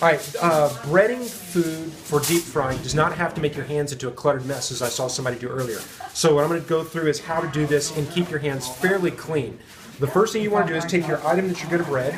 All right, breading food for deep frying does not have to make your hands into a cluttered mess, as I saw somebody do earlier. So what I'm going to go through is how to do this and keep your hands fairly clean. The first thing you want to do is take your item that you're going to bread,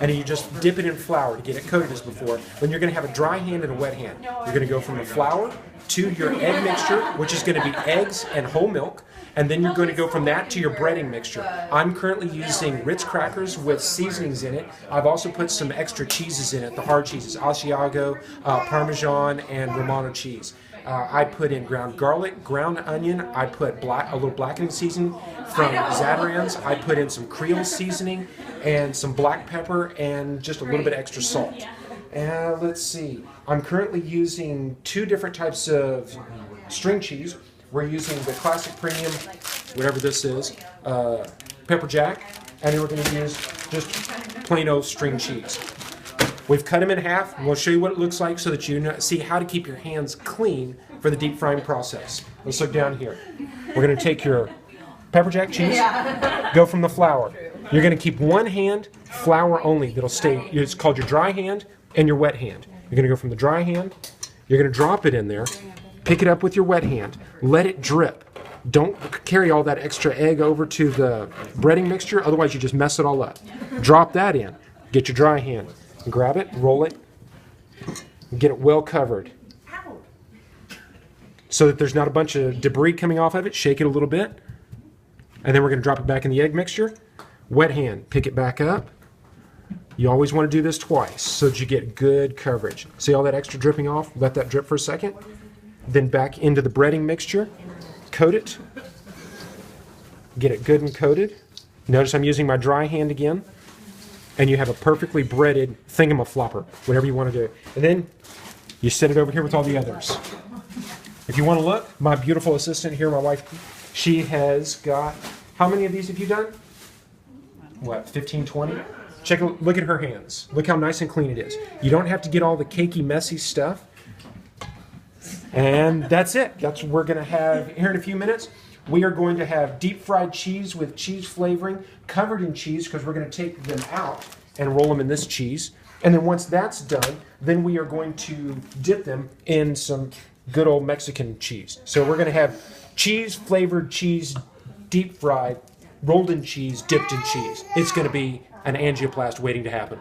and you just dip it in flour to get it coated as before. Then you're going to have a dry hand and a wet hand. You're going to go from the flour to your egg mixture, which is going to be eggs and whole milk. And then you're going to go from that to your breading mixture. I'm currently using Ritz crackers with seasonings in it. I've also put some extra cheeses in it, the hard cheeses, Asiago, Parmesan, and Romano cheese. I put in ground garlic, ground onion. I put a little blackening seasoning from Zatarain's. I put in some Creole seasoning and some black pepper and just a little bit extra salt. Let's see. I'm currently using 2 different types of string cheese. We're using the classic premium, whatever this is, pepper jack, and then we're going to use just plain old string cheese. We've cut them in half, and we'll show you what it looks like so that you see how to keep your hands clean for the deep frying process. Let's look down here. We're going to take your pepper jack cheese, go from the flour. You're going to keep one hand, flour only, that'll stay. It's called your dry hand and your wet hand. You're going to go from the dry hand, you're going to drop it in there, pick it up with your wet hand, let it drip. Don't carry all that extra egg over to the breading mixture, otherwise you just mess it all up. Drop that in, get your dry hand, grab it, roll it, and get it well covered so that there's not a bunch of debris coming off of it. Shake it a little bit, and then we're going to drop it back in the egg mixture. Wet hand, pick it back up. You always want to do this twice so that you get good coverage. See all that extra dripping off? Let that drip for a second. Then back into the breading mixture, coat it, get it good and coated. Notice I'm using my dry hand again, and you have a perfectly breaded thingamaflopper, whatever you want to do. And then you set it over here with all the others. If you want to look, my beautiful assistant here, my wife, she has got, how many of these have you done? What, 15, 20? Look at her hands. Look how nice and clean it is. You don't have to get all the cakey, messy stuff. And that's it. That's what we're going to have here in a few minutes. We are going to have deep fried cheese with cheese flavoring, covered in cheese, because we're going to take them out and roll them in this cheese. And then once that's done, then we are going to dip them in some good old Mexican cheese. So we're going to have cheese flavored cheese, deep fried, rolled in cheese, dipped in cheese. It's going to be an angioplast waiting to happen.